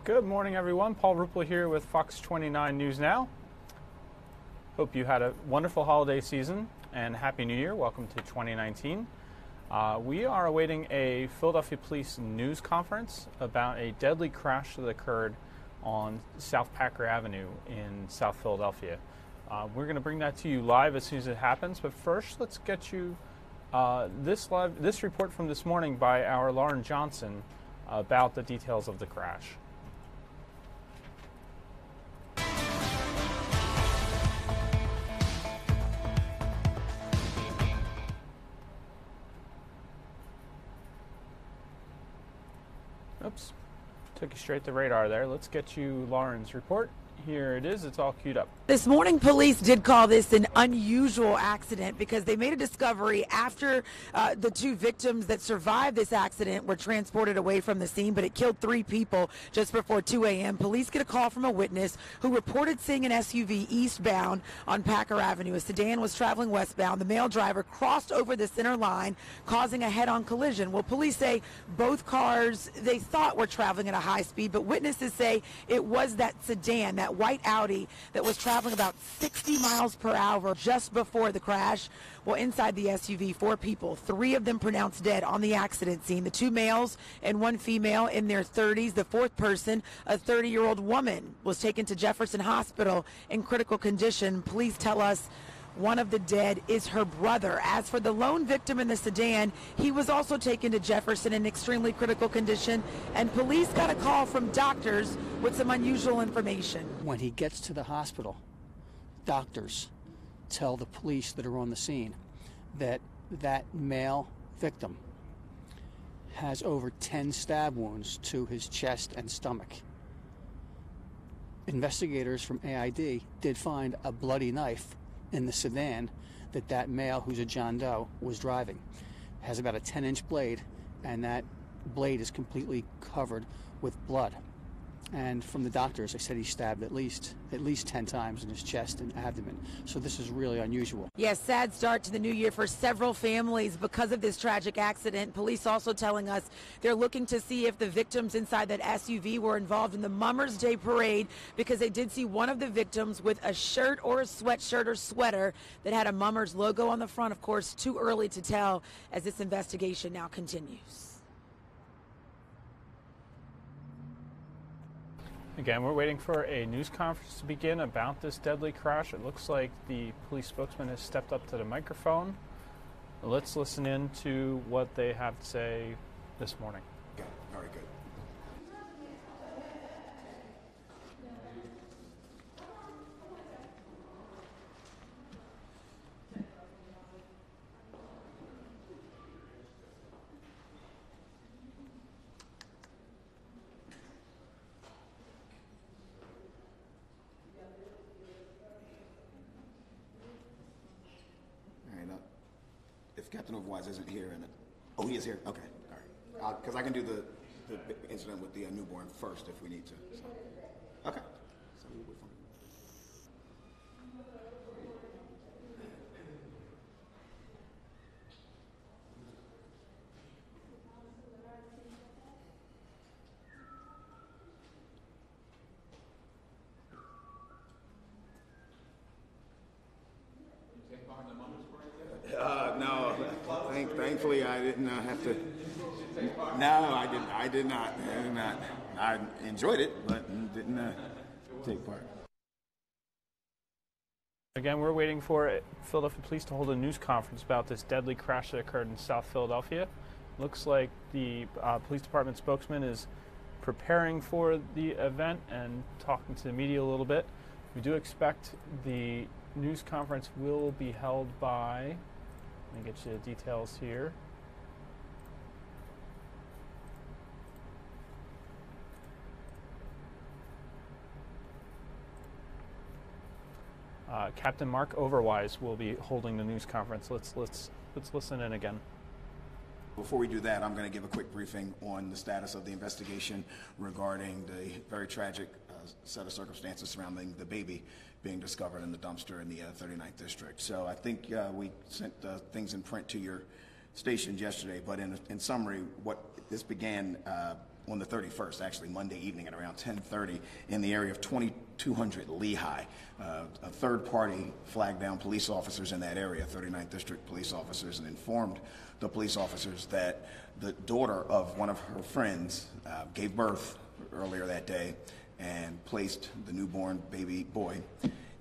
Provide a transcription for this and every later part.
Good morning, everyone. Paul Ruppel here with Fox 29 News Now. Hope you had a wonderful holiday season and Happy New Year. Welcome to 2019. We are awaiting a Philadelphia Police news conference about a deadly crash that occurred on South Packer Avenue in South Philadelphia. We're going to bring that to you live as soon as it happens, but first let's get you this report from this morning by our Lauren Johnson about the details of the crash. Oops, took you straight to radar there. Let's get you Lauren's report. Here it is. It's all queued up. This morning, police did call this an unusual accident because they made a discovery after the two victims that survived this accident were transported away from the scene, but it killed 3 people just before 2 a.m. Police get a call from a witness who reported seeing an SUV eastbound on Packer Avenue. A sedan was traveling westbound. The male driver crossed over the center line, causing a head-on collision. Well, police say both cars they thought were traveling at a high speed, but witnesses say it was that sedan, that white Audi, that was traveling about 60 miles per hour just before the crash. Well, inside the SUV, 4 people, 3 of them pronounced dead on the accident scene. The 2 males and 1 female in their 30s. The 4th person, a 30-year-old woman, was taken to Jefferson Hospital in critical condition. Police tell us one of the dead is her brother. As for the lone victim in the sedan, he was also taken to Jefferson in extremely critical condition, and police got a call from doctors with some unusual information. When he gets to the hospital, doctors tell the police that are on the scene that that male victim has over 10 stab wounds to his chest and stomach. Investigators from AID did find a bloody knife in the sedan that male, who's a John Doe, was driving. It has about a 10-inch blade, and that blade is completely covered with blood. And from the doctors, they said he stabbed at least 10 times in his chest and abdomen. So this is really unusual. Yes, sad start to the new year for several families because of this tragic accident. Police also telling us they're looking to see if the victims inside that SUV were involved in the Mummers Day parade, because they did see one of the victims with a shirt or a sweatshirt or sweater that had a Mummers logo on the front. Of course, too early to tell as this investigation now continues. Again, we're waiting for a news conference to begin about this deadly crash. It looks like the police spokesman has stepped up to the microphone. Let's listen in to what they have to say this morning. Okay, all right, good. If Captain Overwise isn't here, oh, he is here. Okay, all right. Because I can do the incident with the newborn first if we need to. So. Okay. So we'll wait for him. No. Thankfully, I didn't have to. No, I did not. I enjoyed it, but didn't take part. Again, we're waiting for Philadelphia Police to hold a news conference about this deadly crash that occurred in South Philadelphia. Looks like the police department spokesman is preparing for the event and talking to the media a little bit. We do expect the news conference will be held by, let me get you the details here. Captain Mark Overwise will be holding the news conference. Let's listen in again. Before we do that, I'm going to give a quick briefing on the status of the investigation regarding the very tragic set of circumstances surrounding the baby being discovered in the dumpster in the 39th District. So I think we sent things in print to your stations yesterday, but in summary, what this began on the 31st, actually Monday evening at around 10:30 in the area of 2200 Lehigh. A third-party flagged down police officers in that area, 39th District police officers, and informed the police officers that the daughter of one of her friends gave birth earlier that day and placed the newborn baby boy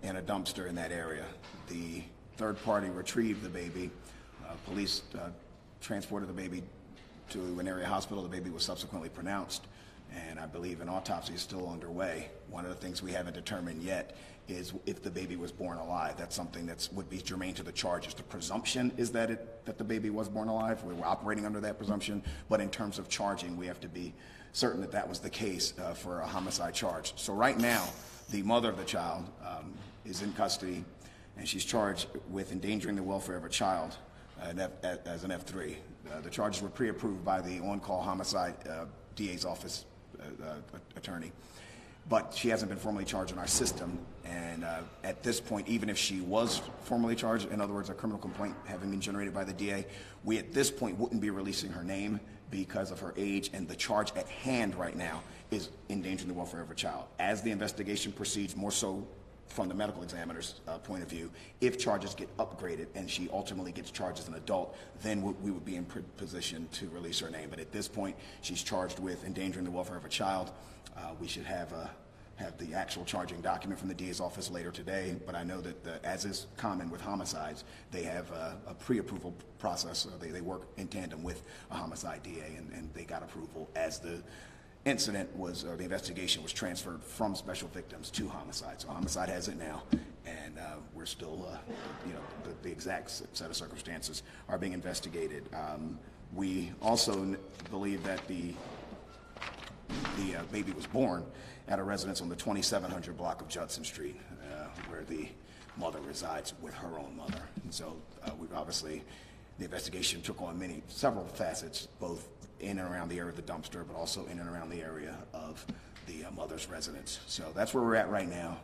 in a dumpster in that area. The third party retrieved the baby. Police transported the baby to an area hospital. The baby was subsequently pronounced, and I believe an autopsy is still underway. One of the things we haven't determined yet is if the baby was born alive. That's something that would be germane to the charges. The presumption is that the baby was born alive. We were operating under that presumption, but in terms of charging, we have to be certain that that was the case for a homicide charge. So right now, the mother of the child is in custody, and she's charged with endangering the welfare of a child as an F3. The charges were pre-approved by the on-call homicide DA's office attorney, but she hasn't been formally charged in our system. And at this point, even if she was formally charged, in other words, a criminal complaint having been generated by the DA, we at this point wouldn't be releasing her name because of her age, and the charge at hand right now is endangering the welfare of a child. As the investigation proceeds, more so from the medical examiner's point of view, if charges get upgraded and she ultimately gets charged as an adult, then we would be in position to release her name. But at this point, she's charged with endangering the welfare of a child. We should have the actual charging document from the DA's office later today, but I know that as is common with homicides, they have a pre-approval process. They work in tandem with a homicide DA, and they got approval as the incident was, or the investigation was transferred from special victims to homicide. So homicide has it now, and we're still, the exact set of circumstances are being investigated. We also believe that the baby was born at a residence on the 2700 block of Judson Street, where the mother resides with her own mother. And so we've obviously, the investigation took on several facets, both in and around the area of the dumpster, but also in and around the area of the mother's residence. So that's where we're at right now.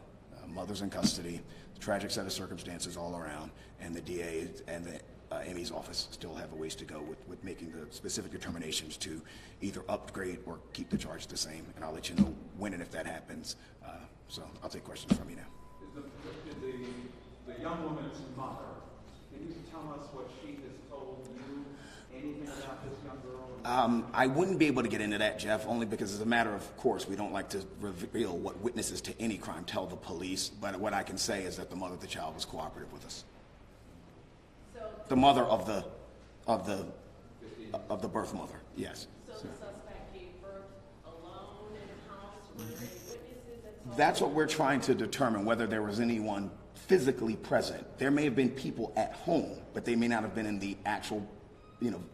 Mother's in custody, tragic set of circumstances all around, and the DA and the ME's office still have a ways to go with making the specific determinations to either upgrade or keep the charge the same. And I'll let you know when and if that happens. So I'll take questions from you now. The young woman's mother, can you tell us what she has told you? Anything about this young girl? I wouldn't be able to get into that, Jeff, only because as a matter of course, we don't like to reveal what witnesses to any crime tell the police. But what I can say is that the mother of the child was cooperative with us. So the mother of the birth mother, yes. So the suspect gave birth alone in the house? Were there any witnesses that saw? That's what we're trying to determine, whether there was anyone physically present. There may have been people at home, but they may not have been in the actual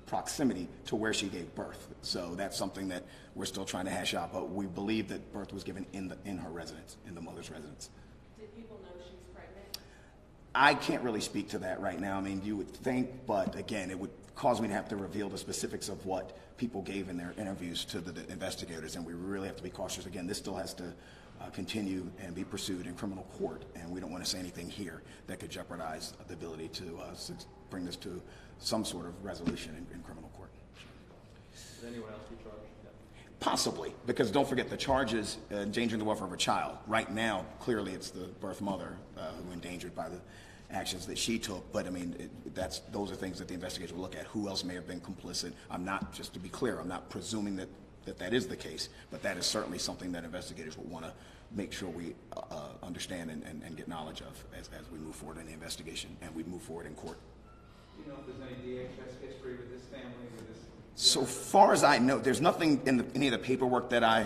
proximity to where she gave birth. So that's something that we're still trying to hash out, but we believe that birth was given in her residence, in the mother's residence. Did people know she was pregnant? I can't really speak to that right now. I mean, you would think, but again, it would cause me to have to reveal the specifics of what people gave in their interviews to the investigators, and we really have to be cautious. Again, this still has to continue and be pursued in criminal court, and we don't want to say anything here that could jeopardize the ability to bring this to some sort of resolution in criminal court. Does anyone else be charged? Yeah. Possibly, because don't forget the charges endangering the welfare of a child. Right now, clearly it's the birth mother who endangered by the actions that she took, but I mean, those are things that the investigators will look at. Who else may have been complicit? I'm not, just to be clear, I'm not presuming that is the case, but that is certainly something that investigators will want to make sure we understand and get knowledge of as we move forward in the investigation and we move forward in court. Do you know if there's any DHS history with this family, with this? So far as I know, there's nothing in any of the paperwork that I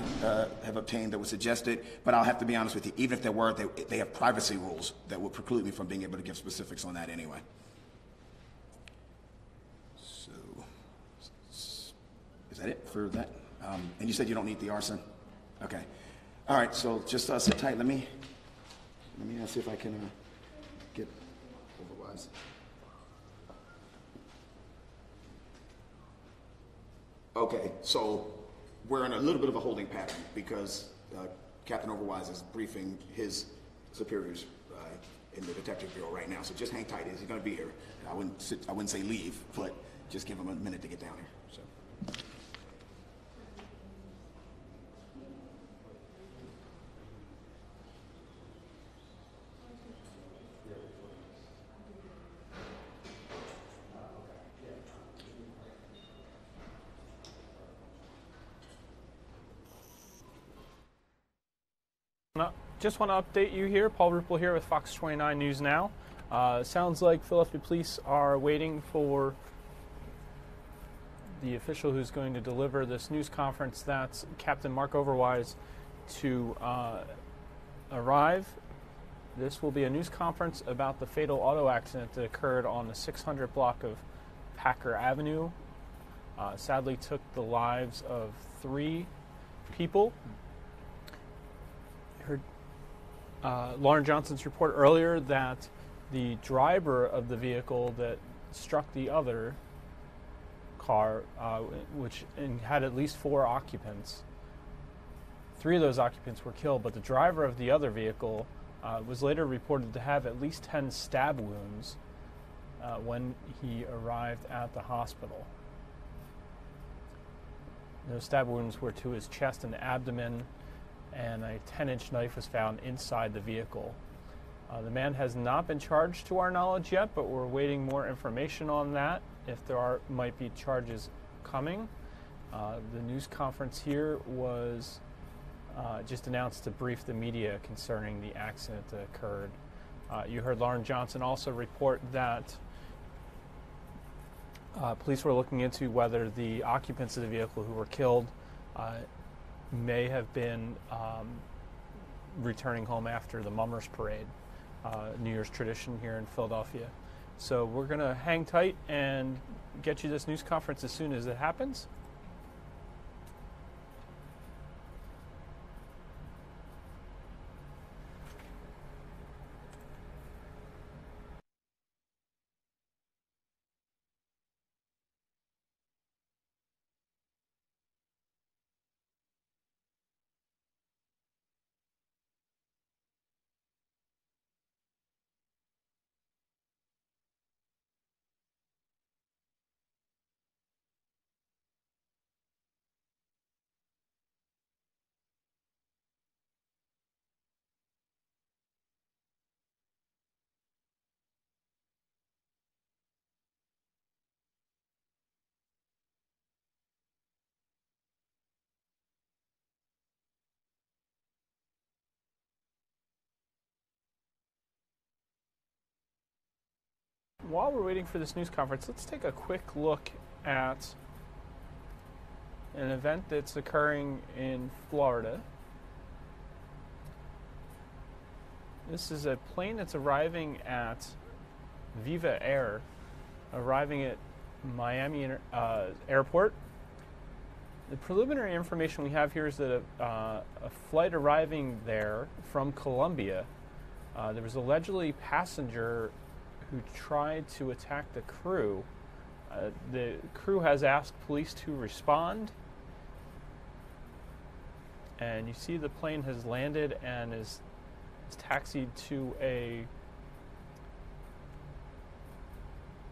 have obtained that would suggest it, but I'll have to be honest with you, even if there were, they have privacy rules that would preclude me from being able to give specifics on that anyway. So, is that it for that? And you said you don't need the arson? Okay. All right, so just sit tight. Let me see if I can get otherwise. Okay, so we're in a little bit of a holding pattern because Captain Overwise is briefing his superiors in the Detective Bureau right now. So just hang tight. He's going to be here. I wouldn't say leave, but just give him a minute to get down here. So. Just want to update you here. Paul Rupel here with Fox 29 News Now. Sounds like Philadelphia police are waiting for the official who's going to deliver this news conference. That's Captain Mark Overwise to arrive. This will be a news conference about the fatal auto accident that occurred on the 600 block of Packer Avenue. Sadly took the lives of 3 people. Heard Lauren Johnson's report earlier that the driver of the vehicle that struck the other car, which had at least 4 occupants, 3 of those occupants were killed, but the driver of the other vehicle was later reported to have at least 10 stab wounds when he arrived at the hospital. Those stab wounds were to his chest and abdomen, and a 10-inch knife was found inside the vehicle. The man has not been charged to our knowledge yet, but we're waiting more information on that, if there might be charges coming. The news conference here was just announced to brief the media concerning the accident that occurred. You heard Lauren Johnson also report that police were looking into whether the occupants of the vehicle who were killed may have been returning home after the Mummers Parade, New Year's tradition here in Philadelphia. So we're going to hang tight and get you this news conference as soon as it happens. While we're waiting for this news conference, let's take a quick look at an event that's occurring in Florida. This is a plane that's arriving at Viva Air, arriving at Miami Airport. The preliminary information we have here is that a flight arriving there from Colombia, there was allegedly a passenger who tried to attack the crew. The crew has asked police to respond, and you see the plane has landed and is taxied to a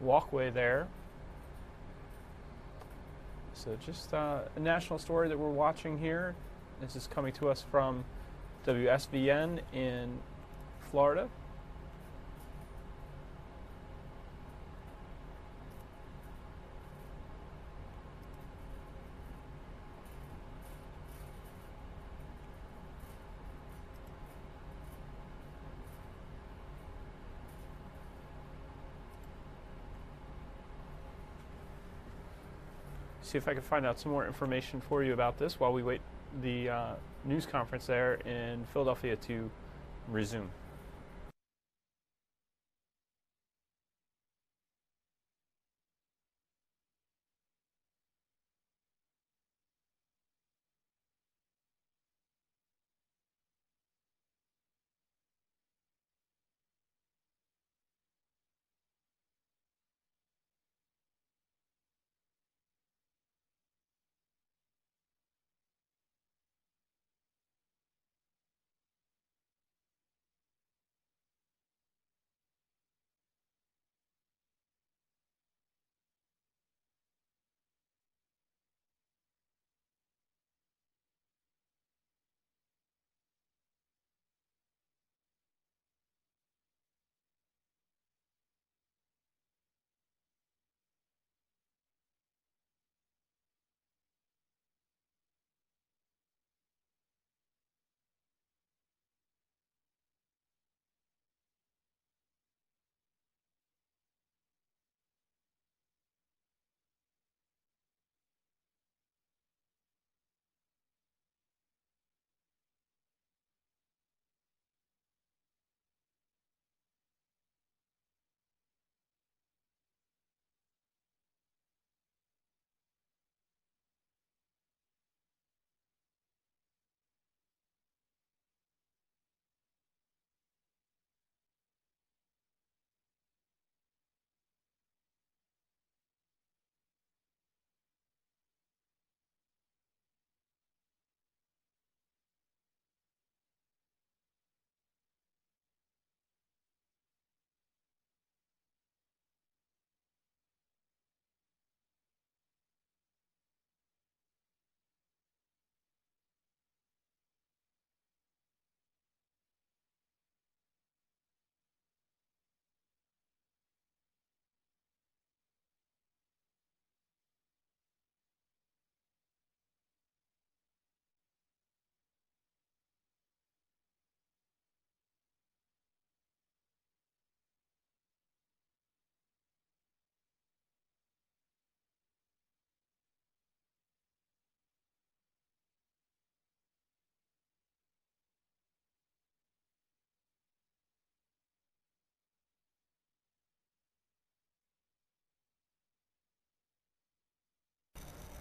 walkway there. So just a national story that we're watching here. This is coming to us from WSVN in Florida. See if I can find out some more information for you about this while we wait the news conference there in Philadelphia to resume.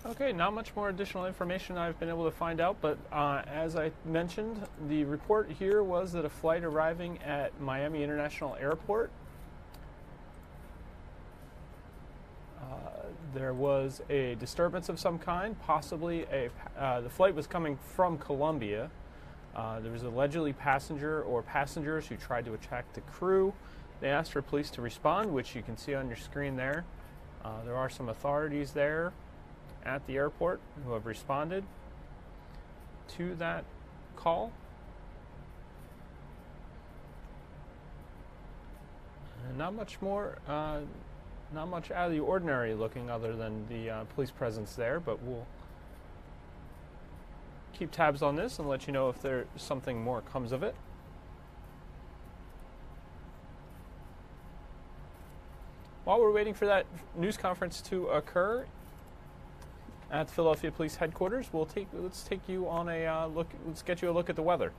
Okay, not much more additional information I've been able to find out, but as I mentioned, the report here was that a flight arriving at Miami International Airport, there was a disturbance of some kind, possibly the flight was coming from Colombia. There was allegedly passenger or passengers who tried to attack the crew. They asked for police to respond, which you can see on your screen there. There are some authorities there at the airport who have responded to that call. And not much more, not much out of the ordinary looking other than the police presence there, but we'll keep tabs on this and let you know if there's something more comes of it. While we're waiting for that news conference to occur at the Philadelphia Police Headquarters, let's take you on a look. Let's get you a look at the weather.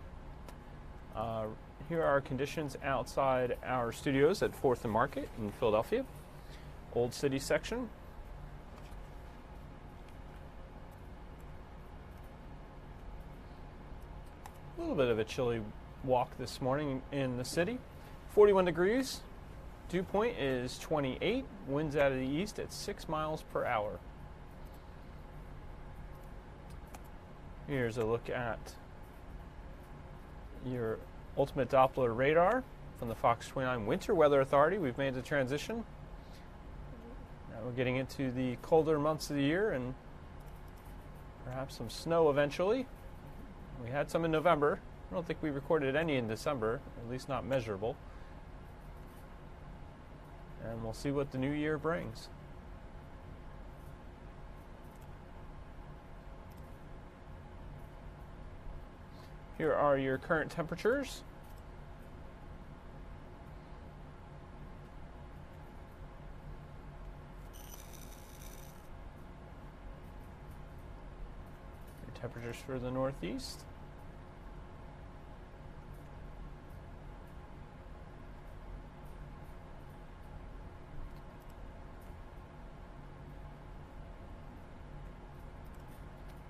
Here are conditions outside our studios at 4th and Market in Philadelphia, Old City section. A little bit of a chilly walk this morning in the city. 41 degrees. Dew point is 28. Winds out of the east at 6 miles per hour. Here's a look at your ultimate Doppler radar from the Fox 29 Winter Weather Authority. We've made the transition. Now we're getting into the colder months of the year and perhaps some snow eventually. We had some in November. I don't think we recorded any in December, at least not measurable. And we'll see what the new year brings. Here are your current temperatures. Your temperatures for the Northeast.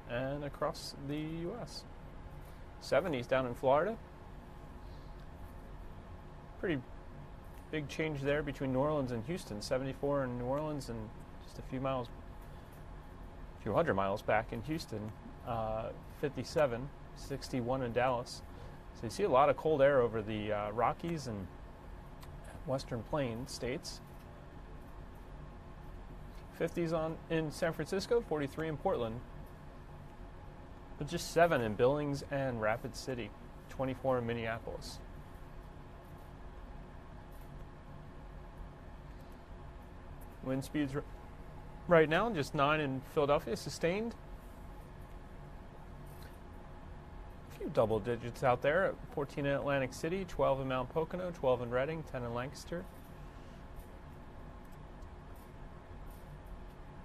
And across the U.S. 70s down in Florida. Pretty big change there between New Orleans and Houston. 74 in New Orleans and just a few hundred miles back in Houston. 57, 61 in Dallas. So you see a lot of cold air over the Rockies and Western Plains states. 50s in San Francisco, 43 in Portland. But just 7 in Billings and Rapid City, 24 in Minneapolis. Wind speeds right now, just 9 in Philadelphia, sustained. A few double digits out there, 14 in Atlantic City, 12 in Mount Pocono, 12 in Reading, 10 in Lancaster.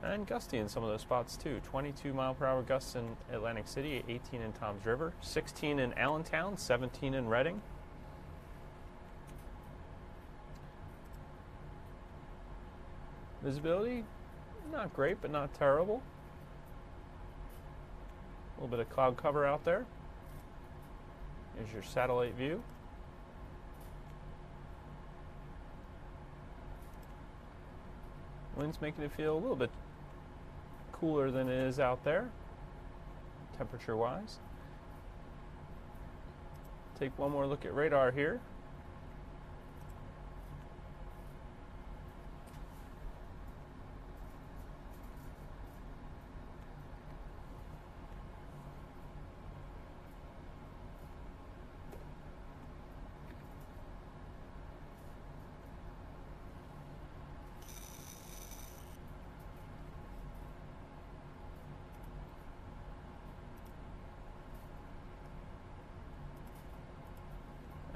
And gusty in some of those spots too. 22 mile per hour gusts in Atlantic City, 18 in Toms River, 16 in Allentown, 17 in Reading. Visibility, not great, but not terrible. A little bit of cloud cover out there. Here's your satellite view. Wind's making it feel a little bit cooler than it is out there, temperature-wise. Take one more look at radar here.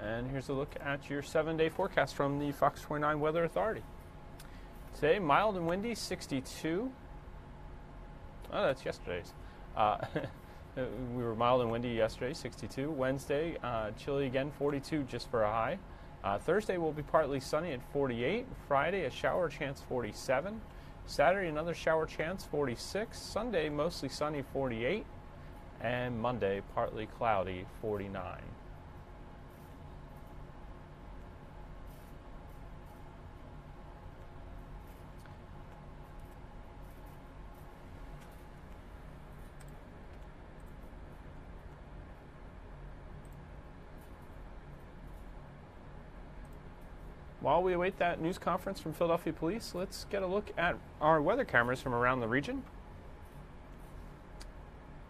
And here's a look at your 7-day forecast from the Fox 29 Weather Authority. Today, mild and windy, 62. Oh, that's yesterday's. We were mild and windy yesterday, 62. Wednesday, chilly again, 42 just for a high. Thursday will be partly sunny at 48. Friday, a shower chance, 47. Saturday, another shower chance, 46. Sunday, mostly sunny, 48. And Monday, partly cloudy, 49. While we await that news conference from Philadelphia Police, let's get a look at our weather cameras from around the region.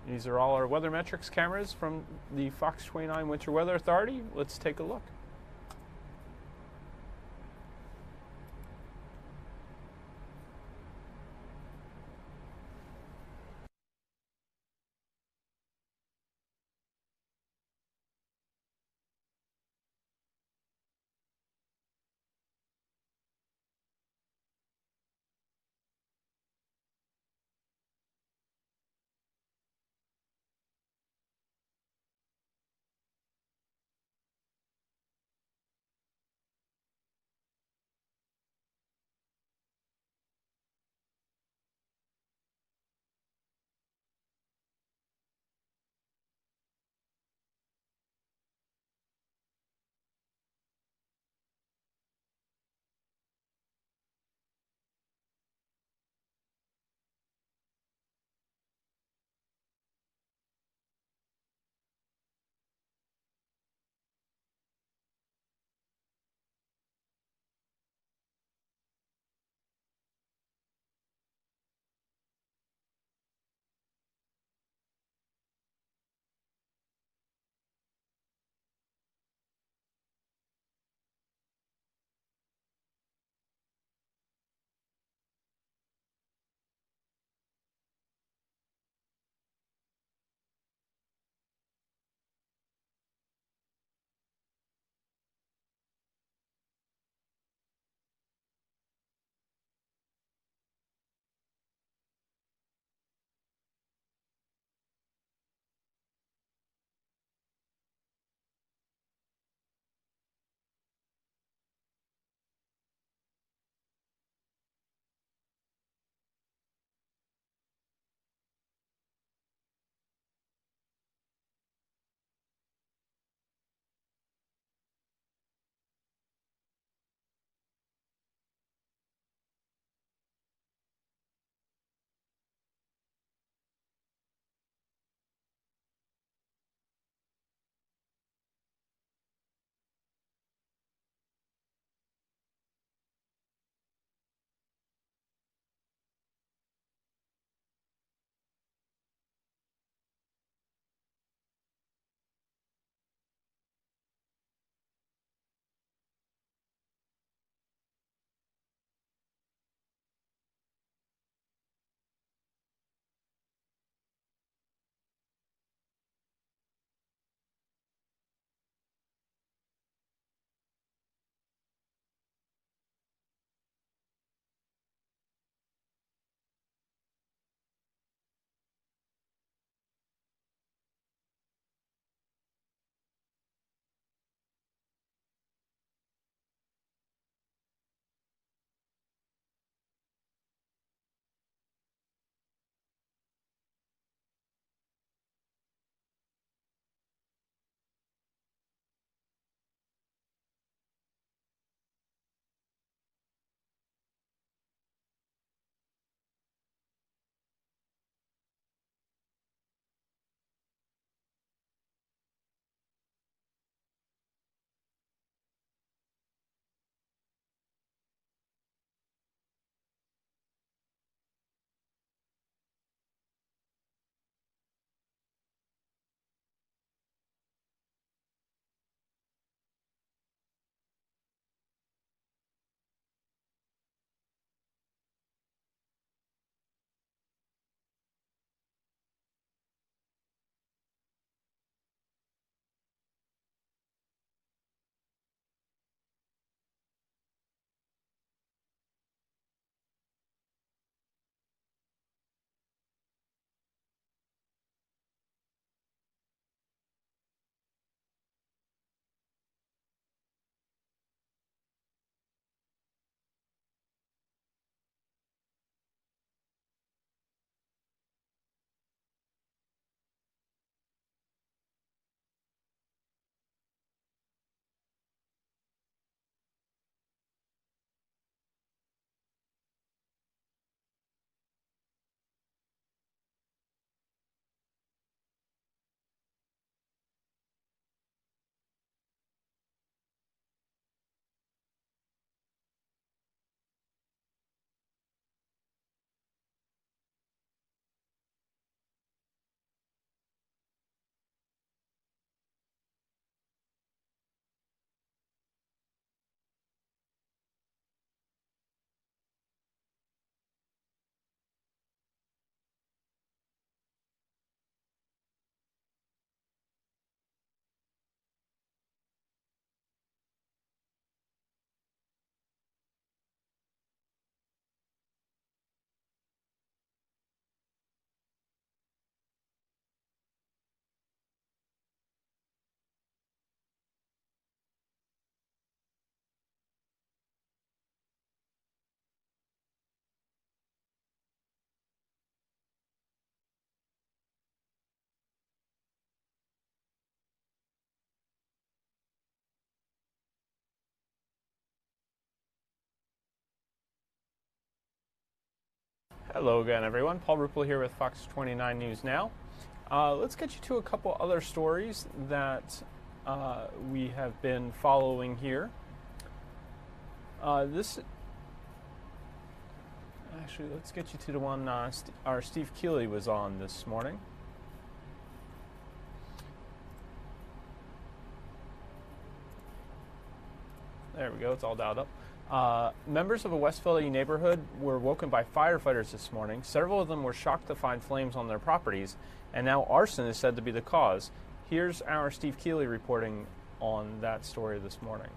These are all our weather metrics cameras from the Fox 29 Winter Weather Authority. Let's take a look. Hello again, everyone. Paul Ruppel here with Fox 29 News Now. Let's get you to a couple other stories that we have been following here. Actually, let's get you to the one our Steve Keeley was on this morning. There we go, it's all dialed up. Members of a West Philly neighborhood were woken by firefighters this morning. Several of them were shocked to find flames on their properties, and now arson is said to be the cause. Here's our Steve Keeley reporting on that story this morning.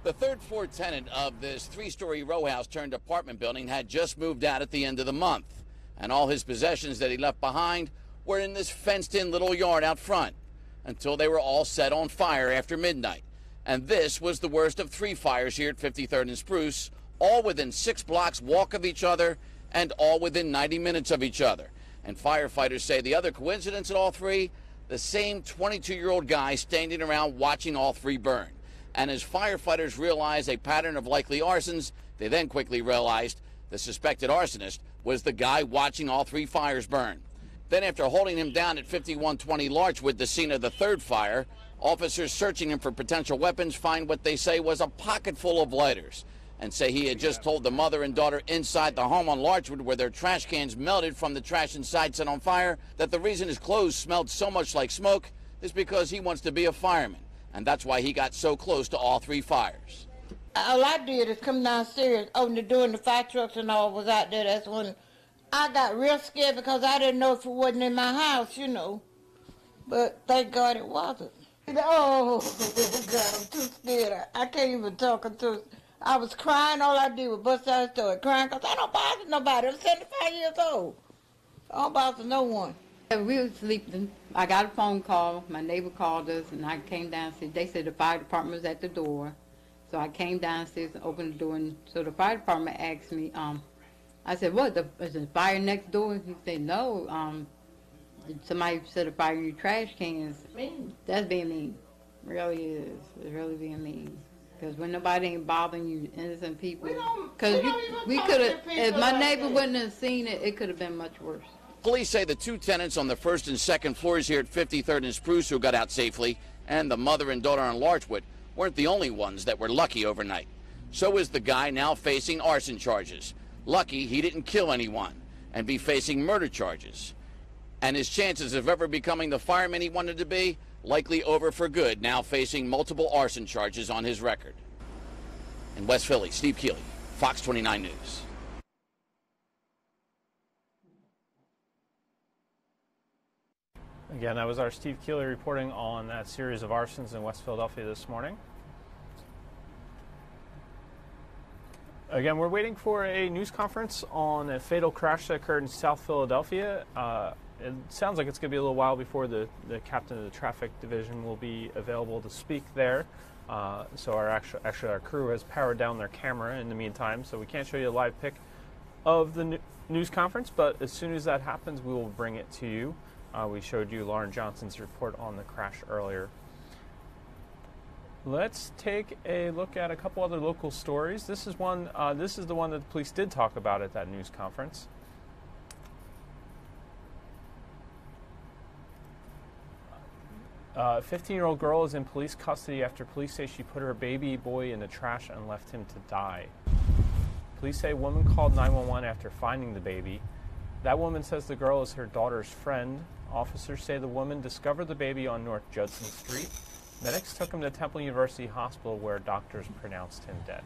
The third-floor tenant of this three-story row house turned apartment building had just moved out at the end of the month, and all his possessions that he left behind were in this fenced-in little yard out front until they were all set on fire after midnight. And this was the worst of three fires here at 53rd and Spruce, all within 6 blocks walk of each other and all within 90 minutes of each other. And firefighters say the other coincidence at all three, the same 22-year-old guy standing around watching all three burn. And as firefighters realized a pattern of likely arsons, they then quickly realized the suspected arsonist was the guy watching all three fires burn. Then after holding him down at 5120 Larchwood, the scene of the third fire, officers searching him for potential weapons find what they say was a pocket full of lighters and say he had just told the mother and daughter inside the home on Larchwood, where their trash cans melted from the trash inside set on fire, that the reason his clothes smelled so much like smoke is because he wants to be a fireman. And that's why he got so close to all three fires. All I did is come downstairs, open the door, and the fire trucks and all was out there. That's when I got real scared because I didn't know if it wasn't in my house, you know. But thank God it wasn't. Oh, God, I'm too scared. I can't even talk. I was crying. All I did was bust out and start crying because I don't bother nobody. I'm 75 years old. I don't bother no one. We were sleeping. I got a phone call. My neighbor called us, and I came downstairs. They said the fire department was at the door. So I came downstairs and opened the door. And so the fire department asked me, I said, what, is the fire next door? He said, no. Somebody set a fire in your trash cans. Mean. That's being mean. Really is. It's really being mean. Because when nobody ain't bothering you, innocent people. Because we could have, if my neighbor wouldn't have seen it, it could have been much worse. Police say the two tenants on the first and second floors here at 53rd and Spruce who got out safely, and the mother and daughter on Larchwood, weren't the only ones that were lucky overnight. So is the guy now facing arson charges. Lucky he didn't kill anyone and be facing murder charges. And his chances of ever becoming the fireman he wanted to be, likely over for good, now facing multiple arson charges on his record. In West Philly, Steve Keeley, Fox 29 News. Again, that was our Steve Keeley reporting on that series of arsons in West Philadelphia this morning. Again, we're waiting for a news conference on a fatal crash that occurred in South Philadelphia. It sounds like it's going to be a little while before the captain of the traffic division will be available to speak there. So our crew has powered down their camera in the meantime, so we can't show you a live pic of the news conference, but as soon as that happens, we will bring it to you. We showed you Lauren Johnson's report on the crash earlier. Let's take a look at a couple other local stories. This is one. This is the one that the police did talk about at that news conference. A 15-year-old girl is in police custody after police say she put her baby boy in the trash and left him to die. Police say a woman called 911 after finding the baby. That woman says the girl is her daughter's friend. Officers say the woman discovered the baby on North Judson Street. Medics took him to Temple University Hospital where doctors pronounced him dead.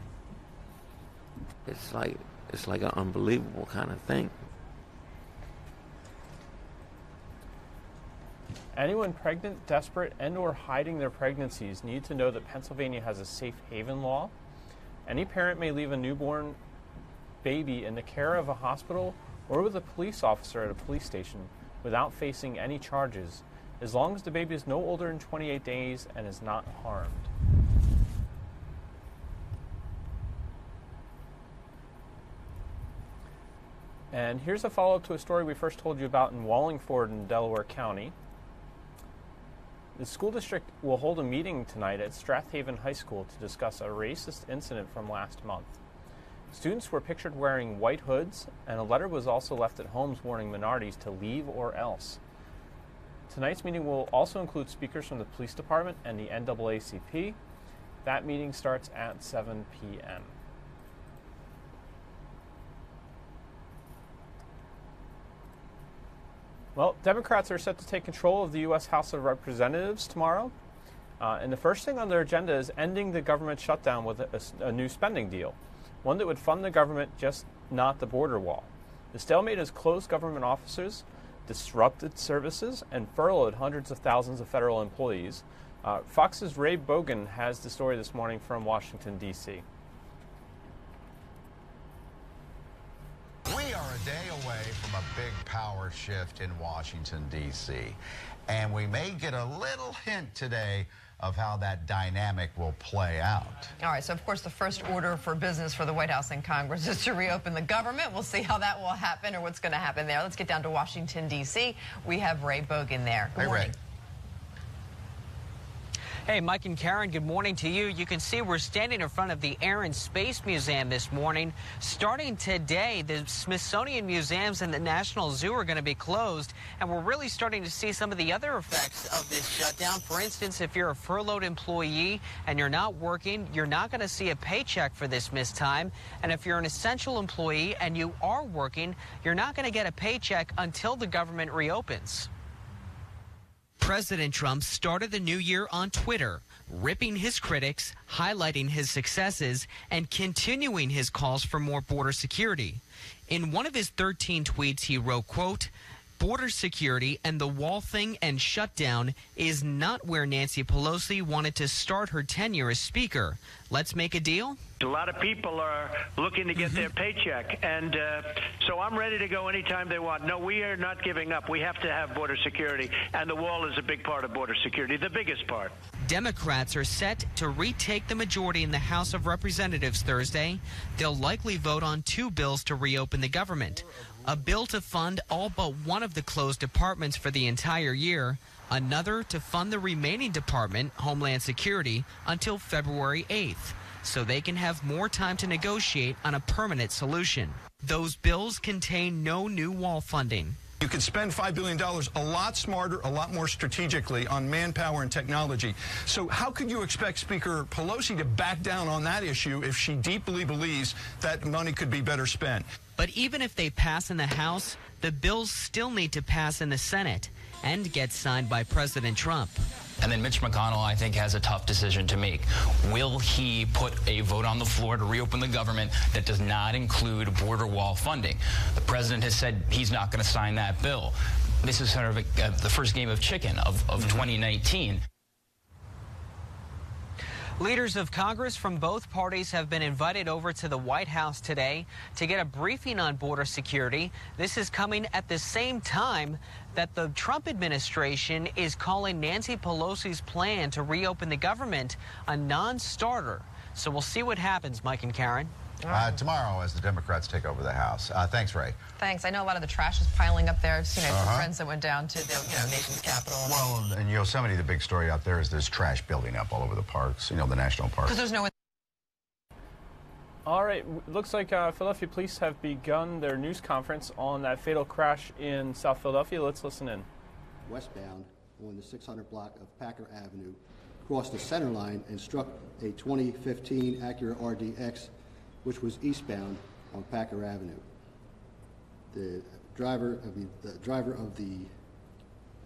It's like an unbelievable kind of thing. Anyone pregnant, desperate, and or hiding their pregnancies need to know that Pennsylvania has a safe haven law. Any parent may leave a newborn baby in the care of a hospital or with a police officer at a police station without facing any charges, as long as the baby is no older than 28 days and is not harmed. And here's a follow-up to a story we first told you about in Wallingford in Delaware County. The school district will hold a meeting tonight at Strathaven High School to discuss a racist incident from last month. Students were pictured wearing white hoods, and a letter was also left at homes warning minorities to leave or else. Tonight's meeting will also include speakers from the police department and the NAACP. That meeting starts at 7 p.m. Well, Democrats are set to take control of the U.S. House of Representatives tomorrow. And the first thing on their agenda is ending the government shutdown with a new spending deal, one that would fund the government, just not the border wall. The stalemate has closed government offices, disrupted services, and furloughed hundreds of thousands of federal employees. Fox's Ray Bogan has the story this morning from Washington, D.C. We are a day away from a big power shift in Washington, D.C., and we may get a little hint today of how that dynamic will play out. All right, so of course the first order for business for the White House and Congress is to reopen the government. We'll see how that will happen or what's going to happen there. Let's get down to Washington, D.C. We have Ray Bogan there. Good morning. Ray. Hey, Mike and Karen, good morning to you. You can see we're standing in front of the Air and Space Museum this morning. Starting today, the Smithsonian Museums and the National Zoo are going to be closed, and we're really starting to see some of the other effects of this shutdown. For instance, if you're a furloughed employee and you're not working, you're not going to see a paycheck for this missed time. And if you're an essential employee and you are working, you're not going to get a paycheck until the government reopens. President Trump started the new year on Twitter, ripping his critics, highlighting his successes, and continuing his calls for more border security. In one of his 13 tweets, he wrote, quote, "Border security and the wall thing and shutdown is not where Nancy Pelosi wanted to start her tenure as Speaker. Let's make a deal?" A lot of people are looking to get their paycheck, and so I'm ready to go anytime they want. No, we are not giving up. We have to have border security, and the wall is a big part of border security, the biggest part. Democrats are set to retake the majority in the House of Representatives Thursday. They'll likely vote on 2 bills to reopen the government. A bill to fund all but one of the closed departments for the entire year. Another to fund the remaining department, Homeland Security, until February 8th. So they can have more time to negotiate on a permanent solution. Those bills contain no new wall funding. You could spend $5 billion a lot smarter, a lot more strategically on manpower and technology. So how could you expect Speaker Pelosi to back down on that issue if she deeply believes that money could be better spent? But even if they pass in the House, the bills still need to pass in the Senate and get signed by President Trump. And then Mitch McConnell, I think, has a tough decision to make. Will he put a vote on the floor to reopen the government that does not include border wall funding? The president has said he's not going to sign that bill. This is sort of the first game of chicken of 2019. Leaders of Congress from both parties have been invited over to the White House today to get a briefing on border security. This is coming at the same time that the Trump administration is calling Nancy Pelosi's plan to reopen the government a non-starter. So we'll see what happens, Mike and Karen. Tomorrow as the Democrats take over the House. Thanks, Ray. Thanks. I know a lot of the trash is piling up there. I've seen friends that went down to the nation's capital. Well, in Yosemite, the big story out there is there's trash building up all over the parks, the national parks. Because there's no... All right, looks like Philadelphia police have begun their news conference on that fatal crash in South Philadelphia. Let's listen in. Westbound on the 600 block of Packer Avenue, crossed the center line and struck a 2015 Acura RDX, which was eastbound on Packer Avenue. The driver of the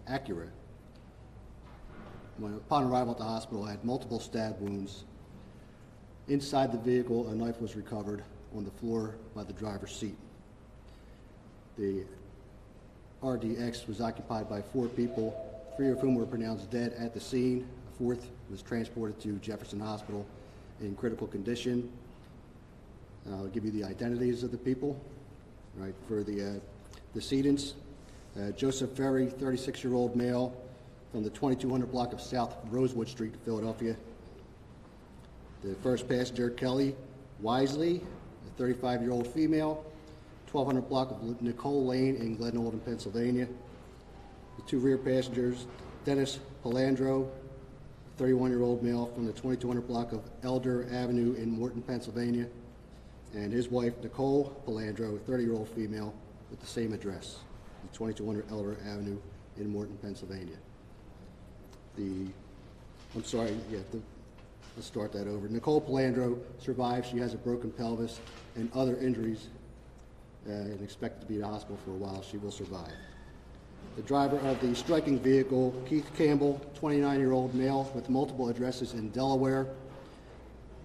Acura, upon arrival at the hospital, had multiple stab wounds. Inside the vehicle, a knife was recovered on the floor by the driver's seat. The RDX was occupied by 4 people, 3 of whom were pronounced dead at the scene. A 4th was transported to Jefferson Hospital in critical condition. I'll give you the identities of the people. Right, for the decedents, Joseph Ferry, 36-year-old male from the 2200 block of South Rosewood Street, Philadelphia. The first passenger, Kelly Wisely, a 35-year-old female, 1200 block of Nicole Lane in Glen Olden, Pennsylvania. The 2 rear passengers, Dennis Palandro, 31-year-old male from the 2200 block of Elder Avenue in Morton, Pennsylvania. and his wife, Nicole Palandro, 30-year-old female, with the same address, 2200 Elder Avenue in Morton, Pennsylvania. Let's start that over. Nicole Palandro survived. She has a broken pelvis and other injuries and expected to be in the hospital for a while. She will survive. The driver of the striking vehicle, Keith Campbell, 29-year-old male with multiple addresses in Delaware.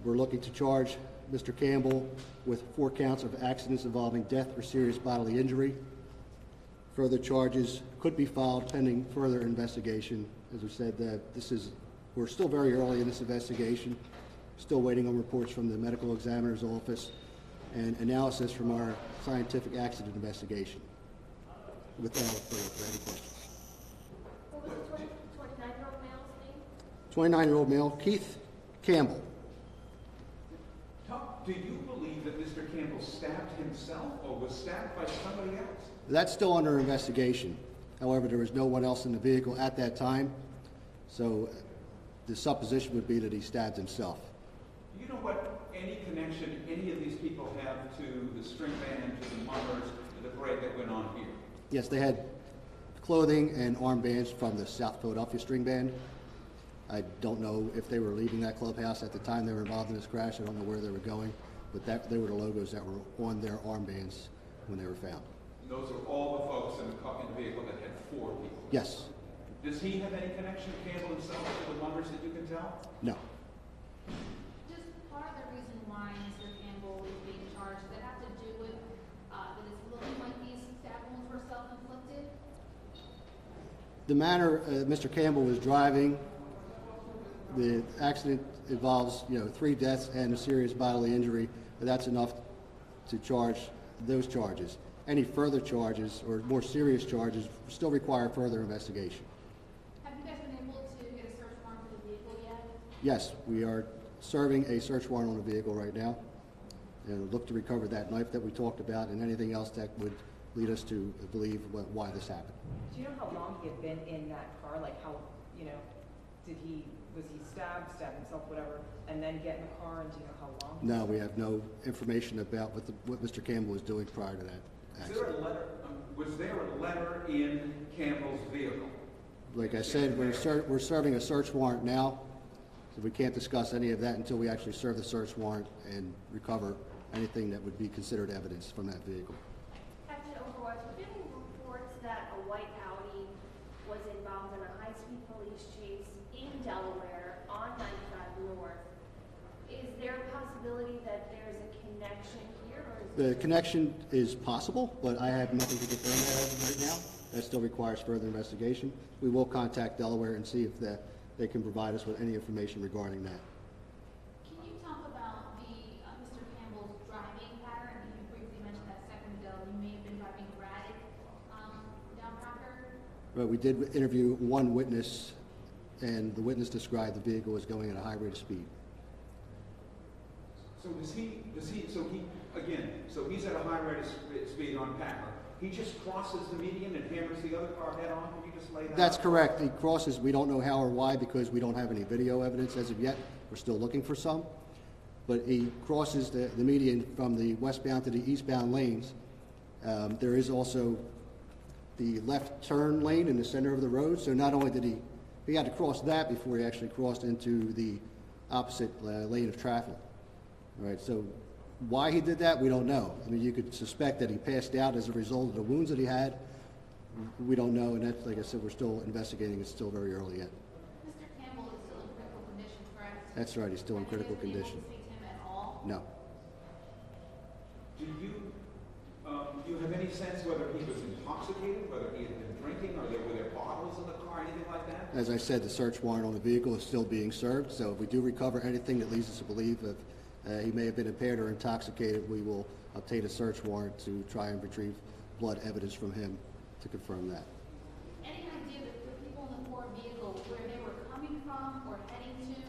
We're looking to charge Mr. Campbell with 4 counts of accidents involving death or serious bodily injury. Further charges could be filed pending further investigation. As we said, we're still very early in this investigation, still waiting on reports from the medical examiner's office and analysis from our scientific accident investigation. With that, any questions? What was the 29-year-old male's name? 29-year-old male, Keith Campbell. Do you believe that Mr. Campbell stabbed himself or was stabbed by somebody else? That's still under investigation. However, there was no one else in the vehicle at that time, so the supposition would be that he stabbed himself. Do you know what any connection any of these people have to the string band, to the mummers, to the parade that went on here? Yes, they had clothing and armbands from the South Philadelphia String Band. I don't know if they were leaving that clubhouse at the time they were involved in this crash. I don't know where they were going, but they were the logos that were on their armbands when they were found. And those are all the folks in the vehicle that had 4 people? Yes. Does he have any connection, Campbell himself, to the mummers that you can tell? No. Just part of the reason why Mr. Campbell is being charged, does that have to do with that it's looking like these stab wounds were self-inflicted? The manner Mr. Campbell was driving, the accident involves 3 deaths and a serious bodily injury, but that's enough to charge those charges. Any further charges or more serious charges still require further investigation. Have you guys been able to get a search warrant for the vehicle yet? Yes, we are serving a search warrant on the vehicle right now, and we'll look to recover that knife that we talked about and anything else that would lead us to believe why this happened. Do you know how long he had been in that car? Like how, was he stabbed himself, whatever, and then get in the car, and do you know how long? No, we have no information about what Mr. Campbell was doing prior to that accident. Was there a letter in Campbell's vehicle? Like I said, we're serving a search warrant now, so we can't discuss any of that until we actually serve the search warrant and recover anything that would be considered evidence from that vehicle. Captain Overwatch, have there been reports that a white Audi was involved in a high-speed police chase in Delaware on 95 North? Is there a possibility that there's a connection here? The connection is possible, but I have nothing to confirm that as of right now. That still requires further investigation. We will contact Delaware and see if they can provide us with any information regarding that. Can you talk about Mr. Campbell's driving pattern? You briefly mentioned that a second ago. You may have been driving erratic down Packard. But we did interview one witness, and the witness described the vehicle as going at a high rate of speed. So he's at a high rate of speed on Packard. He just crosses the median and hammers the other car head on? Can you just lay that That's out? correct. He crosses, we don't know how or why because we don't have any video evidence as of yet. We're still looking for some. But he crosses the median from the westbound to the eastbound lanes. There is also the left turn lane in the center of the road. So not only did he had to cross that before he actually crossed into the opposite lane of traffic. All right, so why he did that, we don't know. I mean, you could suspect that he passed out as a result of the wounds that he had. We don't know, and that's, like I said, we're still investigating. It's still very early yet. Mr. Campbell is still in critical condition, correct? That's right, he's still in critical condition. Have you been able to see him at all? No. Do you have any sense whether he was intoxicated, whether he had been drinking, or were there bottles in the car, anything like that? As I said, the search warrant on the vehicle is still being served, so if we do recover anything that leads us to believe that he may have been impaired or intoxicated, we will obtain a search warrant to try and retrieve blood evidence from him to confirm that. Any idea that the people in the Ford vehicle, where they were coming from or heading to?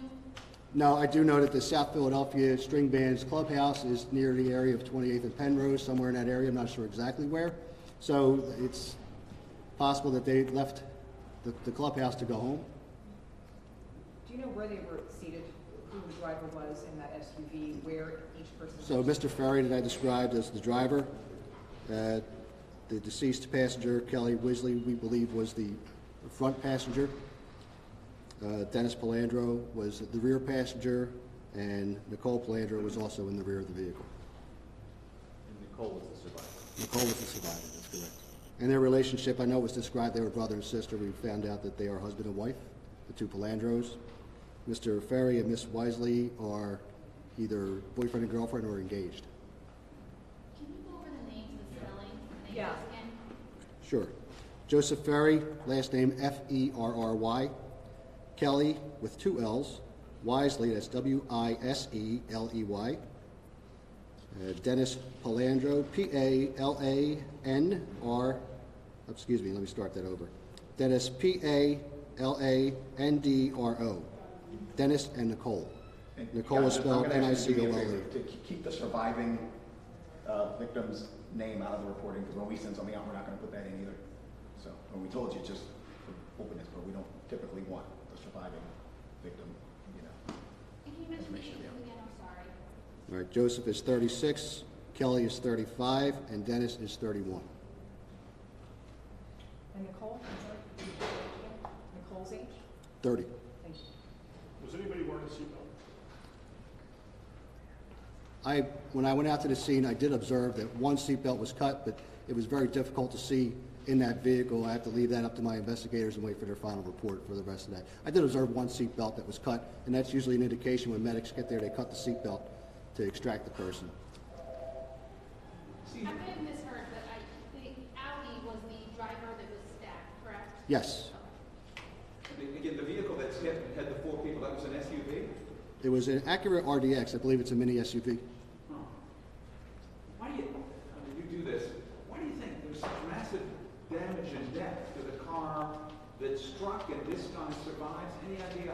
No, I do know that the South Philadelphia String Band's clubhouse is near the area of 28th and Penrose, somewhere in that area. I'm not sure exactly where. So it's possible that they left the clubhouse to go home. Do you know where they were seated? who the driver was in that SUV, where each person... So Mr. Ferry that I described as the driver, the deceased passenger, Kelly Wisley, we believe was the front passenger. Dennis Palandro was the rear passenger, and Nicole Palandro was also in the rear of the vehicle. And Nicole was the survivor. Nicole was the survivor, that's correct. And their relationship, I know it was described, they were brother and sister. We found out that they are husband and wife, the two Palandros. Mr. Ferry and Miss Wisley are either boyfriend and girlfriend or engaged. Can you go over the names of the spelling? Yeah. Again? Sure. Joseph Ferry, last name F-E-R-R-Y. Kelly with two L's. Wisley, that's W-I-S-E-L-E-Y. Dennis Palandro, P-A-L-A-N-R, excuse me, let me start that over. Dennis, P-A-L-A-N-D-R-O. Dennis and Nicole. Nicole is spelled N-I-C-O-L-E. To keep the surviving victim's name out of the reporting, because when we send something out, we're not going to put that in either. So when we told you, just for openness, but we don't typically want the surviving victim, And can you mention the ages again? I'm sorry. All right, Joseph is 36, Kelly is 35, and Dennis is 31. And Nicole? Nicole's age? 30. Thank you. Was anybody wearing a seatbelt? When I went out to the scene, I did observe that one seatbelt was cut, but it was very difficult to see in that vehicle. I have to leave that up to my investigators and wait for their final report for the rest of that. I did observe one seatbelt that was cut, and that's usually an indication when medics get there, they cut the seatbelt to extract the person. I may have misheard, but I think Audi was the driver that was stabbed, correct? Yes. Again, the vehicle that's hit had the four people, that was an SUV? It was an Acura RDX. I believe it's a mini SUV. Huh. Why do you, when you do this, why do you think there's such massive damage and death to the car that struck and this guy survives? Any idea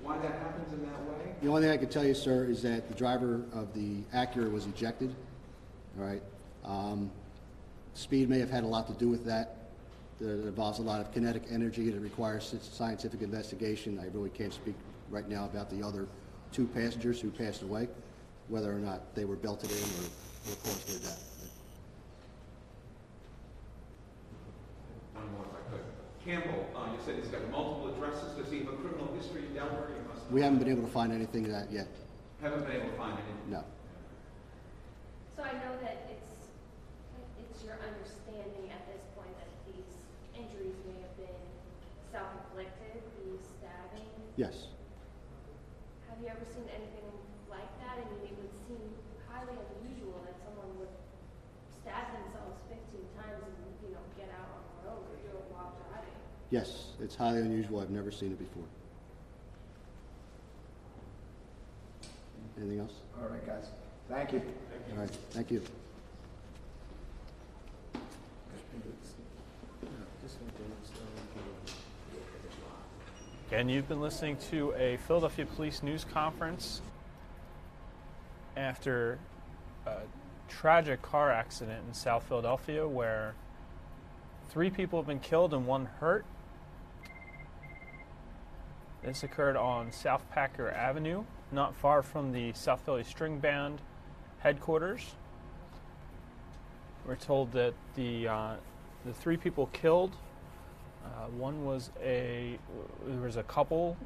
why that happens in that way? The only thing I can tell you, sir, is that the driver of the Acura was ejected. All right. Speed may have had a lot to do with that. It involves a lot of kinetic energy that requires scientific investigation. I really can't speak right now about the other two passengers who passed away, whether or not they were belted in or caused their death. One more if I could. Campbell, you said he's got multiple addresses. Does he have a criminal history in Delaware? You must We haven't been able to find anything of that yet. Haven't been able to find anything? No. So I know that it's your understanding at this point that these injuries may have been self-inflicted, these stabbing. Yes. Have you ever seen anything like that? I mean, it would seem highly unusual that someone would stab themselves 15 times and, get out on the road or do it while driving. Yes, it's highly unusual. I've never seen it before. Anything else? All right, guys. Thank you. All right. Thank you. Again, you've been listening to a Philadelphia Police News Conference after a tragic car accident in South Philadelphia where 3 people have been killed and 1 hurt. This occurred on South Packer Avenue, not far from the South Philly String Band headquarters. We're told that the 3 people killed, one was there was a couple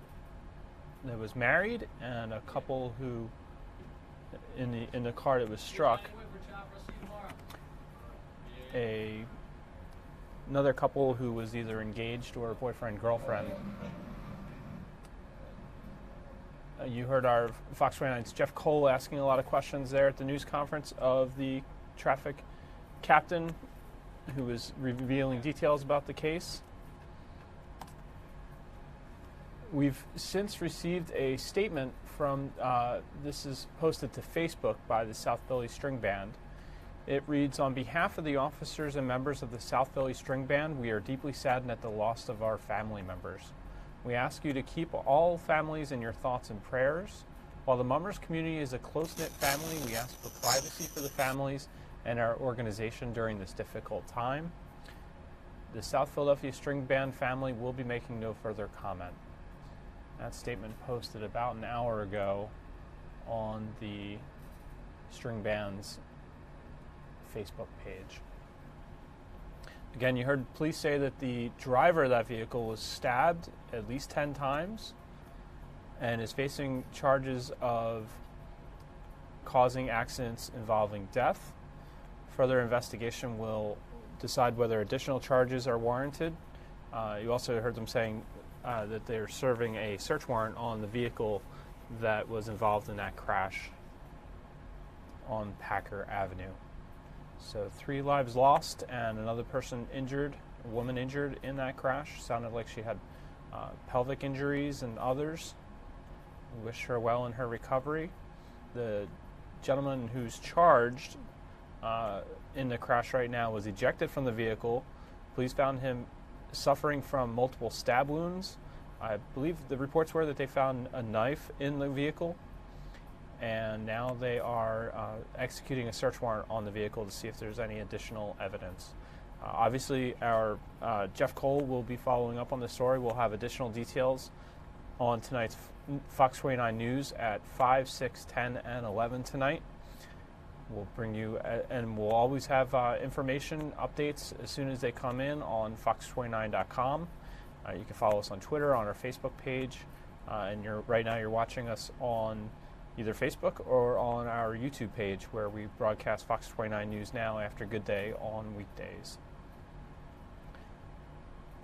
that was married and a couple who in the car that was struck. Another couple who was either engaged or boyfriend girlfriend. You heard our Fox 29's Jeff Cole asking a lot of questions there at the news conference of the traffic captain who was revealing details about the case. We've since received a statement from, this is posted to Facebook by the South Philly String Band. It reads, "On behalf of the officers and members of the South Philly String Band, we are deeply saddened at the loss of our family members. We ask you to keep all families in your thoughts and prayers. While the Mummers community is a close-knit family, we ask for privacy for the families and our organization during this difficult time. The South Philadelphia String Band family will be making no further comment." That statement posted about an hour ago on the String Band's Facebook page. Again, you heard police say that the driver of that vehicle was stabbed at least 10 times and is facing charges of causing accidents involving death. Further investigation will decide whether additional charges are warranted. You also heard them saying that they're serving a search warrant on the vehicle that was involved in that crash on Packer Avenue. So 3 lives lost and another person injured, a woman injured in that crash. Sounded like she had pelvic injuries and others. We wish her well in her recovery. The gentleman who's charged in the crash right now was ejected from the vehicle. Police found him suffering from multiple stab wounds. I believe the reports were that they found a knife in the vehicle, and now they are executing a search warrant on the vehicle to see if there's any additional evidence. Obviously, our Jeff Cole will be following up on the story. We'll have additional details on tonight's Fox 29 News at 5, 6, 10, and 11 tonight. We'll bring you, and we'll always have information updates as soon as they come in on fox29.com. You can follow us on Twitter, on our Facebook page, and right now you're watching us on either Facebook or on our YouTube page, where we broadcast Fox 29 News Now after Good Day on weekdays.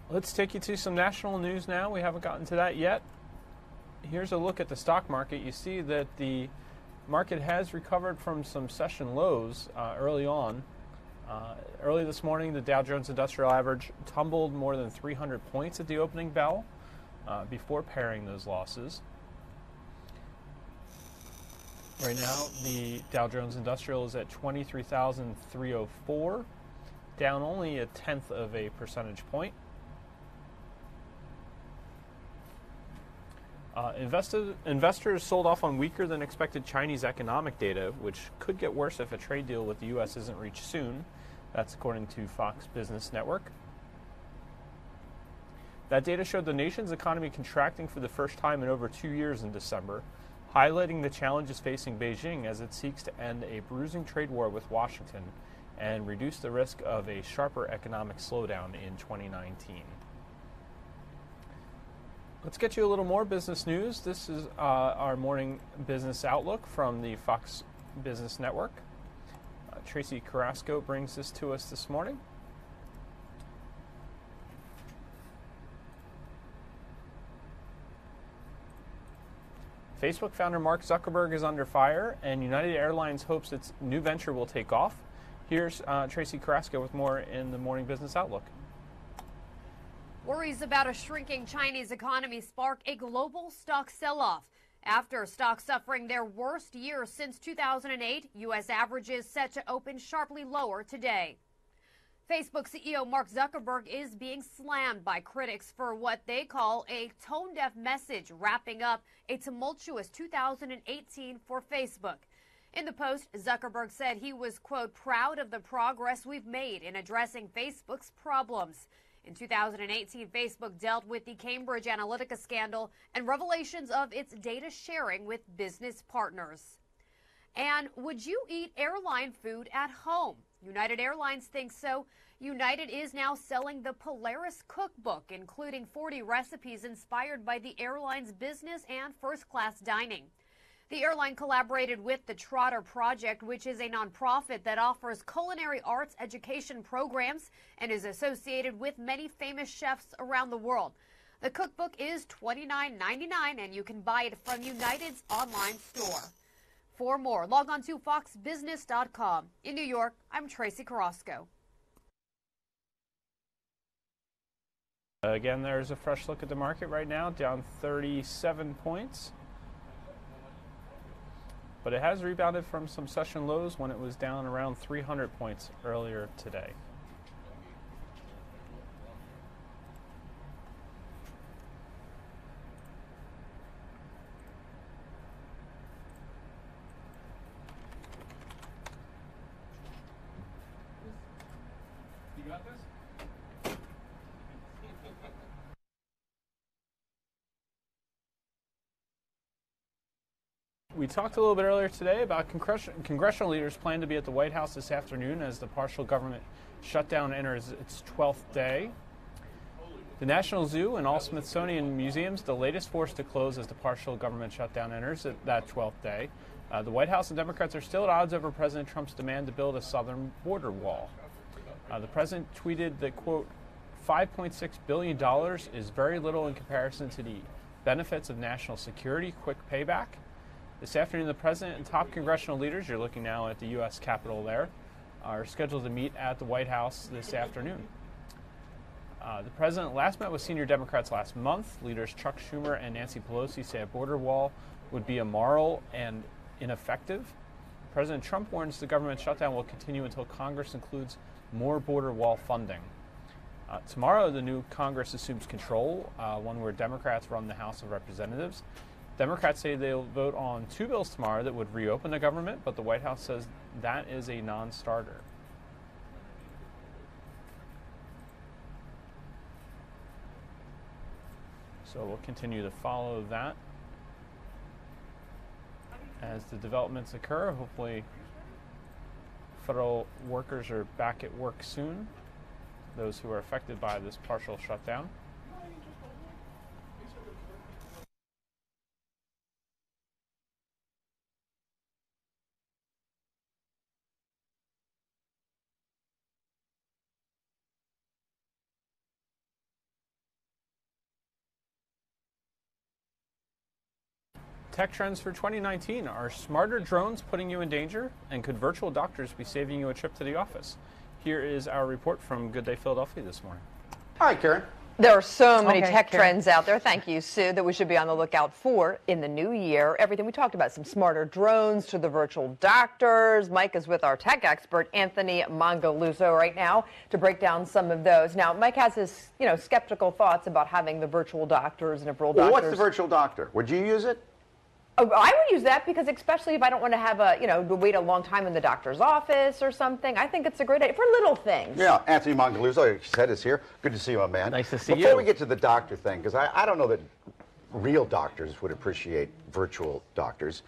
Let's take you to some national news now. We haven't gotten to that yet. Here's a look at the stock market. You see that the market has recovered from some session lows early on. Early this morning, the Dow Jones Industrial Average tumbled more than 300 points at the opening bell before paring those losses. Right now, the Dow Jones Industrial is at 23,304, down only 1/10 of a percentage point. Investors sold off on weaker than expected Chinese economic data, which could get worse if a trade deal with the U.S. isn't reached soon. That's according to Fox Business Network. That data showed the nation's economy contracting for the first time in over 2 years in December, highlighting the challenges facing Beijing as it seeks to end a bruising trade war with Washington and reduce the risk of a sharper economic slowdown in 2019. Let's get you a little more business news. This is our morning business outlook from the Fox Business Network. Tracy Carrasco brings this to us this morning. Facebook founder Mark Zuckerberg is under fire, and United Airlines hopes its new venture will take off. Here's Tracy Carrasco with more in the morning business outlook. Worries about a shrinking Chinese economy spark a global stock sell-off. After stocks suffering their worst year since 2008, U.S. averages set to open sharply lower today. Facebook CEO Mark Zuckerberg is being slammed by critics for what they call a tone-deaf message wrapping up a tumultuous 2018 for Facebook. In the post, Zuckerberg said he was, quote, proud of the progress we've made in addressing Facebook's problems. In 2018, Facebook dealt with the Cambridge Analytica scandal and revelations of its data sharing with business partners. And would you eat airline food at home? United Airlines thinks so. United is now selling the Polaris Cookbook, including 40 recipes inspired by the airline's business and first-class dining. The airline collaborated with the Trotter Project, which is a nonprofit that offers culinary arts education programs and is associated with many famous chefs around the world. The cookbook is $29.99, and you can buy it from United's online store. For more, log on to foxbusiness.com. In New York, I'm Tracy Carrasco. Again, there's a fresh look at the market right now, down 37 points. But it has rebounded from some session lows when it was down around 300 points earlier today. You got this? We talked a little bit earlier today about congressional leaders plan to be at the White House this afternoon as the partial government shutdown enters its 12th day. The National Zoo and all Smithsonian museums, the latest forced to close as the partial government shutdown enters that 12th day. The White House and Democrats are still at odds over President Trump's demand to build a southern border wall. The president tweeted that, quote, $5.6 billion is very little in comparison to the benefits of national security, quick payback. This afternoon, the president and top congressional leaders, you're looking now at the U.S. Capitol there, are scheduled to meet at the White House this afternoon. The president last met with senior Democrats last month. Leaders Chuck Schumer and Nancy Pelosi say a border wall would be immoral and ineffective. President Trump warns the government shutdown will continue until Congress includes more border wall funding. Tomorrow, the new Congress assumes control, one where Democrats run the House of Representatives. Democrats say they'll vote on 2 bills tomorrow that would reopen the government, but the White House says that is a non-starter. So we'll continue to follow that as the developments occur. Hopefully, federal workers are back at work soon, those who are affected by this partial shutdown. Tech trends for 2019. Are smarter drones putting you in danger? And could virtual doctors be saving you a trip to the office? Here is our report from Good Day Philadelphia this morning. All right, Karen. There are so many tech trends out there, thank you, Sue, that we should be on the lookout for in the new year. Everything we talked about, some smarter drones to the virtual doctors. Mike is with our tech expert, Anthony Mangaluso, right now to break down some of those. Now, Mike has his, skeptical thoughts about having the virtual doctors and if real doctors... Well, what's the virtual doctor? Would you use it? Oh, I would use that because especially if I don't want to have to wait a long time in the doctor's office or something. I think it's a great idea for little things. Yeah, Anthony Mangaluso, like you said, is here. Good to see you, my man. Nice to see you. Before we get to the doctor thing, because I don't know that real doctors would appreciate virtual doctors.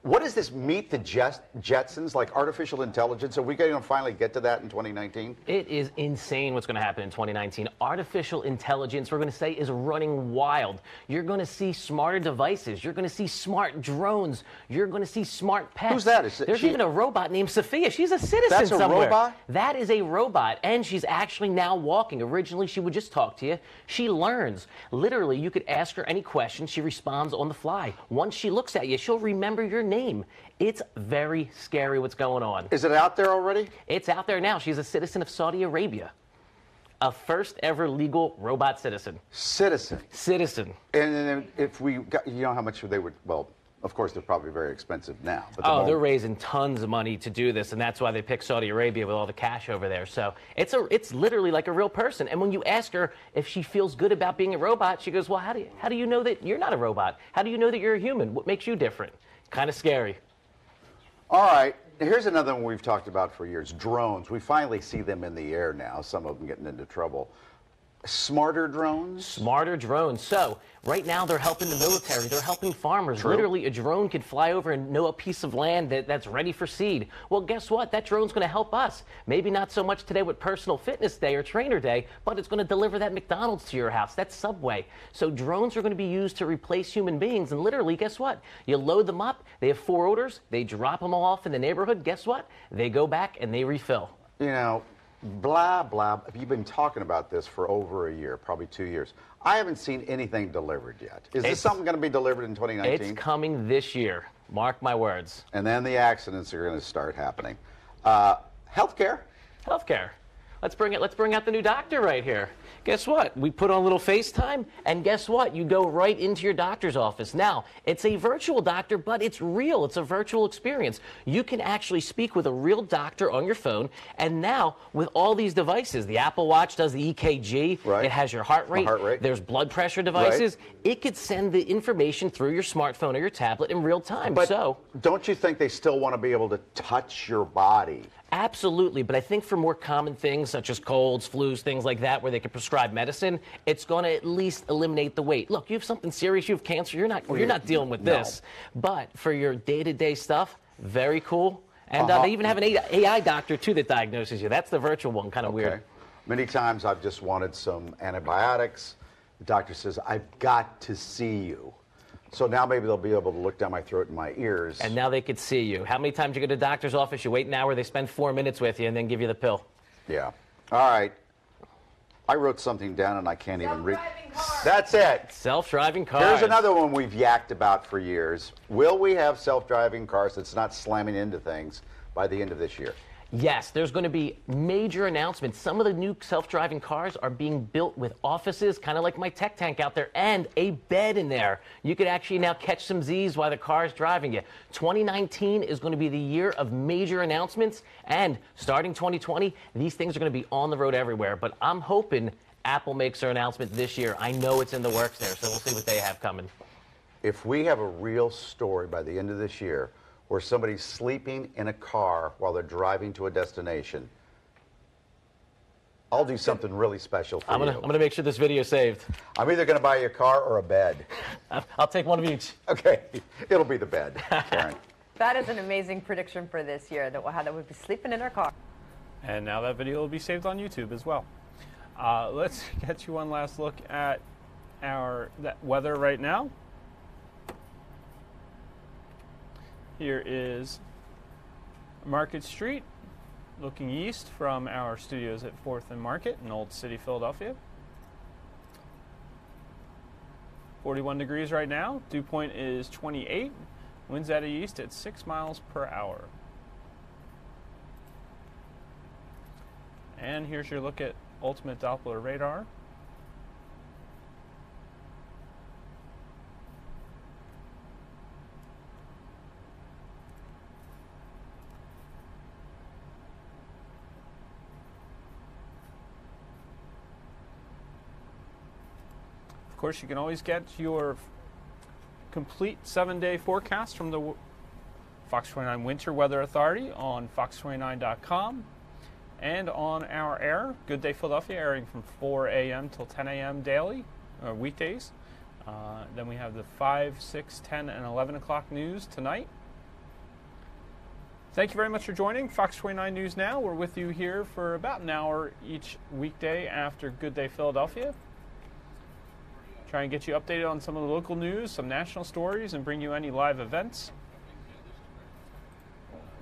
What is this Meet the Jetsons, like artificial intelligence? Are we going to finally get to that in 2019? It is insane what's going to happen in 2019. Artificial intelligence, we're going to say, is running wild. You're going to see smarter devices. You're going to see smart drones. You're going to see smart pets. Who's that? There's even a robot named Sophia. She's a citizen That's a somewhere. robot? That is a robot, and she's actually now walking. Originally, she would just talk to you. She learns. Literally, you could ask her any question. She responds on the fly. Once she looks at you, she'll remember your name. It's very scary what's going on. Is it out there already? It's out there now. She's a citizen of Saudi Arabia. A first ever legal robot citizen. Citizen? Citizen. And if we got, how much they would, well, of course, they're probably very expensive now. But they're raising tons of money to do this, and that's why they picked Saudi Arabia with all the cash over there. So it's literally like a real person. And when you ask her if she feels good about being a robot, she goes, well, how do you know that you're not a robot? How do you know that you're a human? What makes you different? Kind of scary. All right. Here's another one we've talked about for years. Drones. We finally see them in the air now, some of them getting into trouble. Smarter drones? Smarter drones. So right now they're helping the military. They're helping farmers. True. Literally, a drone could fly over and know a piece of land that's ready for seed. Well, guess what? That drone's going to help us. Maybe not so much today with Personal Fitness Day or Trainer Day, but it's going to deliver that McDonald's to your house, that Subway. So drones are going to be used to replace human beings. And literally, guess what? You load them up. They have 4 orders. They drop them all off in the neighborhood. Guess what? They go back and they refill. Blah, blah. You've been talking about this for over a year, probably 2 years. I haven't seen anything delivered yet. Is this something going to be delivered in 2019? It's coming this year. Mark my words. And then the accidents are going to start happening. Healthcare. Healthcare. Let's bring out the new doctor right here. Guess what? We put on a little FaceTime, and guess what? You go right into your doctor's office. Now, it's a virtual doctor, but it's real. It's a virtual experience. You can actually speak with a real doctor on your phone, and now, with all these devices, the Apple Watch does the EKG. Right. It has your heart rate. There's blood pressure devices. Right. It could send the information through your smartphone or your tablet in real time. But don't you think they still want to be able to touch your body? Absolutely, but I think for more common things such as colds, flus, things like that, where they can prescribe medicine, it's going to at least eliminate the wait. Look, you have something serious, you have cancer, you're not dealing with this. But for your day-to-day stuff, very cool. And they even have an AI doctor, too, that diagnoses you. That's the virtual one, kind of weird. Many times I've just wanted some antibiotics. The doctor says, I've got to see you. So now maybe they'll be able to look down my throat and my ears. And now they could see you. How many times you go to the doctor's office, you wait an hour, they spend 4 minutes with you, and then give you the pill? Yeah. All right. I wrote something down and I can't even read. That's it. Self-driving cars. Here's another one we've yacked about for years. Will we have self-driving cars that's not slamming into things by the end of this year? Yes, there's going to be major announcements. Some of the new self-driving cars are being built with offices, kind of like my tech tank out there, and a bed in there. You could actually now catch some Z's while the car's driving you. 2019 is going to be the year of major announcements, and starting 2020, these things are going to be on the road everywhere. But I'm hoping Apple makes their announcement this year. I know it's in the works there, so we'll see what they have coming. If we have a real story by the end of this year, where somebody's sleeping in a car while they're driving to a destination, I'll do something really special for you. I'm gonna make sure this video is saved. I'm either gonna buy you a car or a bed. I'll take one of each. Okay, it'll be the bed, Karen. That is an amazing prediction for this year, that we'll have, we'll be sleeping in our car. And now that video will be saved on YouTube as well. Let's get you one last look at that weather right now. Here is Market Street, looking east from our studios at 4th and Market in Old City, Philadelphia. 41 degrees right now. Dew point is 28. Winds out of east at 6 miles per hour. And here's your look at Ultimate Doppler radar. Of course, you can always get your complete 7-day forecast from the Fox 29 Winter Weather Authority on fox29.com and on our air, Good Day Philadelphia, airing from 4 a.m. till 10 a.m. daily, weekdays. Then we have the 5, 6, 10, and 11 o'clock news tonight. Thank you very much for joining Fox 29 News Now. We're with you here for about an hour each weekday after Good Day Philadelphia. Try and get you updated on some of the local news, some national stories, and bring you any live events.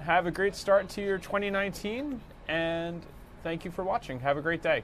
Have a great start to your 2019, and thank you for watching. Have a great day.